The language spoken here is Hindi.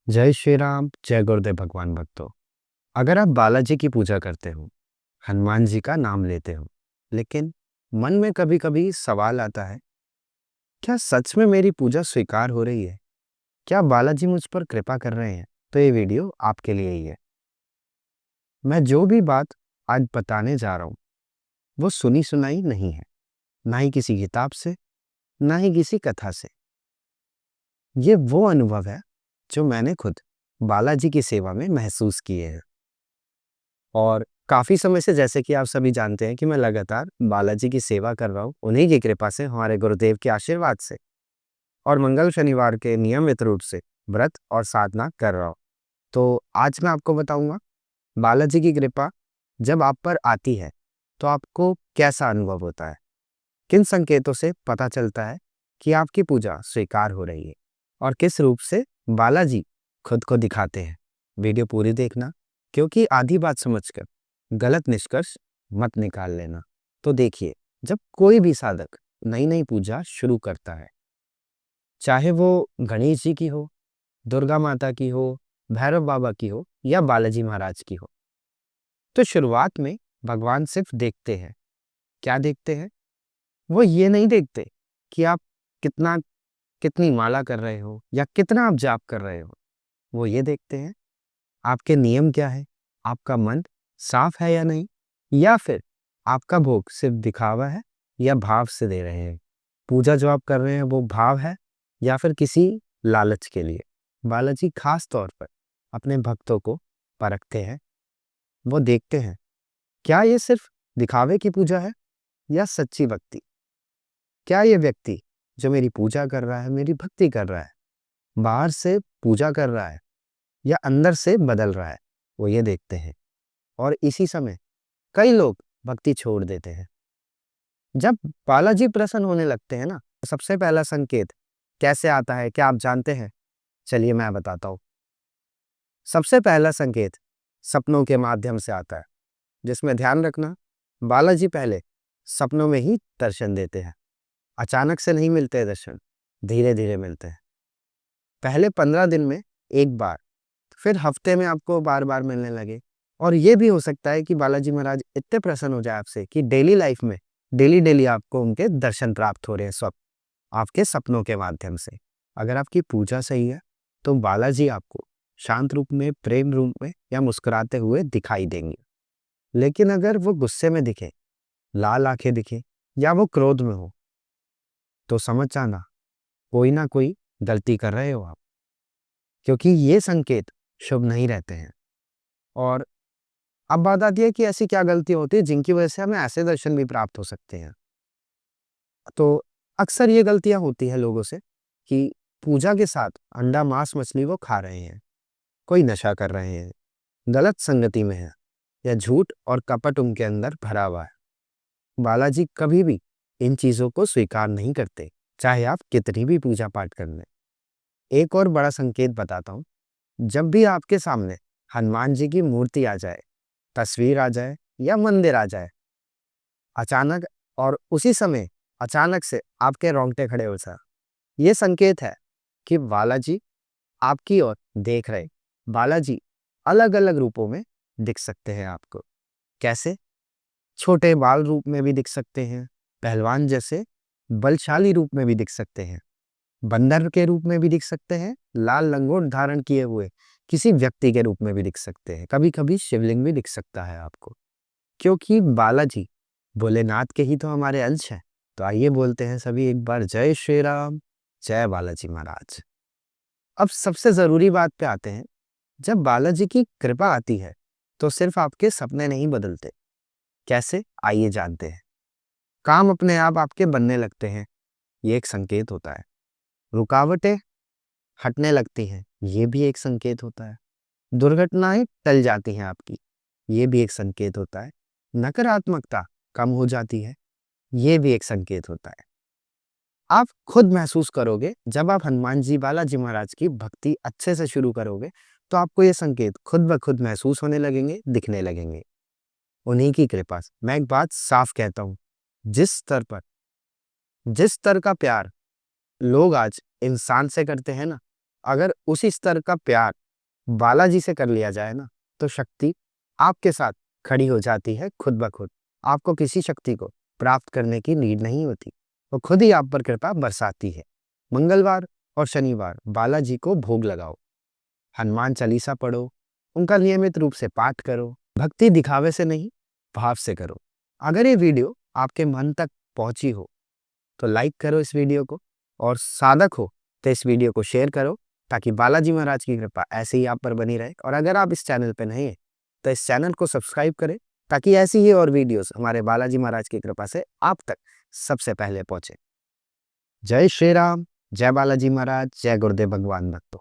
जय श्री राम, जय गुरुदेव भगवान भक्तों। अगर आप बालाजी की पूजा करते हो, हनुमान जी का नाम लेते हो, लेकिन मन में कभी-कभी सवाल आता है, क्या सच में मेरी पूजा स्वीकार हो रही है? क्या बालाजी मुझ पर कृपा कर रहे हैं? तो ये वीडियो आपके लिए ही है। मैं जो भी बात आज बताने जा रहा हूँ, वो सुनी-सुनाई नहीं है, ना ही किसी किताब से, ना ही किसी कथा से। ये वो अनुभव है, जो मैंने खुद बालाजी की सेवा में महसूस किए हैं। और काफ़ी समय से जैसे कि आप सभी जानते हैं कि मैं लगातार बालाजी की सेवा कर रहा हूँ, उन्हीं की कृपा से, हमारे गुरुदेव के आशीर्वाद से और मंगल शनिवार के नियमित रूप से व्रत और साधना कर रहा हूँ। तो आज मैं आपको बताऊँगा, बालाजी की कृपा जब आप पर आती है, तो आपको कैसा अनुभव होता है? किन संकेतों से पता चलता है कि आपकी पूजा स्वीकार हो रही है? और किस रूप से बालाजी खुद को दिखाते हैं? वीडियो पूरी देखना, क्योंकि आधी बात समझकर गलत निष्कर्ष मत निकाल लेना। तो देखिए, जब कोई भी साधक नई-नई पूजा शुरू करता है, चाहे वो गणेश जी की हो, दुर्गा माता की हो, भैरव बाबा की हो या बालाजी महाराज की हो, तो शुरुआत में भगवान सिर्फ देखते हैं। क्या देखते हैं? वो ये नहीं देखते कि आप कितना कितनी माला कर रहे हो या कितना आप जाप कर रहे हो। वो ये देखते हैं, आपके नियम क्या है? आपका मन साफ है या नहीं? या फिर आपका भोग सिर्फ दिखावा है या भाव से दे रहे हैं? पूजा जो आप कर रहे हैं वो भाव है या फिर किसी लालच के लिए? बालाजी खास तौर पर अपने भक्तों को परखते हैं। वो देखते हैं, क्या ये सिर्फ दिखावे की पूजा है या सच्ची भक्ति? क्या ये व्यक्ति जो मेरी पूजा कर रहा है, मेरी भक्ति कर रहा है, बाहर से पूजा कर रहा है या अंदर से बदल रहा है? वो ये देखते हैं। और इसी समय कई लोग भक्ति छोड़ देते हैं। जब बालाजी प्रसन्न होने लगते हैं ना, तो सबसे पहला संकेत कैसे आता है, क्या आप जानते हैं? चलिए मैं बताता हूँ। सबसे पहला संकेत सपनों के माध्यम से आता है, जिसमें ध्यान रखना, बालाजी पहले सपनों में ही दर्शन देते हैं। अचानक से नहीं मिलते दर्शन, धीरे-धीरे मिलते हैं। पहले 15 दिन में एक बार, फिर हफ्ते में आपको बार-बार मिलने लगे। और ये भी हो सकता है कि बालाजी महाराज इतने प्रसन्न हो जाए आपसे कि डेली लाइफ में डेली-डेली आपको उनके दर्शन प्राप्त हो रहे हैं आपके सपनों के माध्यम से। अगर आपकी पूजा सही है, तो बालाजी आपको शांत रूप में, प्रेम रूप में या मुस्कुराते हुए दिखाई देंगे। लेकिन अगर वो गुस्से में दिखे, लाल आंखें दिखें या वो क्रोध में हो, तो समझ जाना कोई ना कोई गलती कर रहे हो आप, क्योंकि ये संकेत शुभ नहीं रहते हैं। और अब बात आती है कि ऐसी क्या गलती होती है जिनकी वजह से हमें ऐसे दर्शन भी प्राप्त हो सकते हैं। तो अक्सर ये गलतियां होती है लोगों से कि पूजा के साथ अंडा, मांस, मछली वो खा रहे हैं, कोई नशा कर रहे हैं, गलत संगति में है या झूठ और कपट उनके अंदर भरा हुआ है। बालाजी कभी भी इन चीजों को स्वीकार नहीं करते, चाहे आप कितनी भी पूजा पाठ कर लें। एक और बड़ा संकेत बताता हूँ, जब भी आपके सामने हनुमान जी की मूर्ति आ जाए, तस्वीर आ जाए या मंदिर आ जाए, अचानक और उसी समय अचानक से आपके रोंगटे खड़े हो जाए, ये संकेत है कि बालाजी आपकी ओर देख रहे। बालाजी अलग-अलग रूपों में दिख सकते हैं आपको। कैसे? छोटे बाल रूप में भी दिख सकते हैं, पहलवान जैसे बलशाली रूप में भी दिख सकते हैं, बंदर के रूप में भी दिख सकते हैं, लाल लंगोट धारण किए हुए किसी व्यक्ति के रूप में भी दिख सकते हैं। कभी-कभी शिवलिंग भी दिख सकता है आपको, क्योंकि बालाजी भोलेनाथ के ही तो हमारे अंश हैं। तो आइए बोलते हैं सभी एक बार, जय श्री राम, जय बालाजी महाराज। अब सबसे ज़रूरी बात पे आते हैं, जब बालाजी की कृपा आती है, तो सिर्फ आपके सपने नहीं बदलते। कैसे? आइए जानते हैं। काम अपने आप आपके बनने लगते हैं, ये एक संकेत होता है। रुकावटें हटने लगती हैं, ये भी एक संकेत होता है। दुर्घटनाएँ टल जाती हैं आपकी, ये भी एक संकेत होता है। नकारात्मकता कम हो जाती है, ये भी एक संकेत होता है। आप खुद महसूस करोगे, जब आप हनुमान जी, बालाजी महाराज की भक्ति अच्छे से शुरू करोगे, तो आपको ये संकेत खुद ब खुद महसूस होने लगेंगे, दिखने लगेंगे। उन्हीं की कृपा से। मैं एक बात साफ कहता हूँ, जिस स्तर का प्यार लोग आज इंसान से करते हैं ना, अगर उसी स्तर का प्यार बालाजी से कर लिया जाए ना, तो शक्ति आपके साथ खड़ी हो जाती है खुद ब खुद। आपको किसी शक्ति को प्राप्त करने की नीड नहीं होती, वो खुद ही आप पर कृपा बरसाती है। मंगलवार और शनिवार बालाजी को भोग लगाओ, हनुमान चालीसा पढ़ो, उनका नियमित रूप से पाठ करो। भक्ति दिखावे से नहीं, भाव से करो। अगर ये वीडियो आपके मन तक पहुंची हो तो लाइक करो इस वीडियो को, और साधक हो तो इस वीडियो को शेयर करो, ताकि बालाजी महाराज की कृपा ऐसे ही आप पर बनी रहे। और अगर आप इस चैनल पे नए हैं तो इस चैनल को सब्सक्राइब करें, ताकि ऐसी ही और वीडियोस हमारे बालाजी महाराज की कृपा से आप तक सबसे पहले पहुंचे। जय श्री राम, जय बालाजी महाराज, जय गुरुदेव भगवान भक्तों।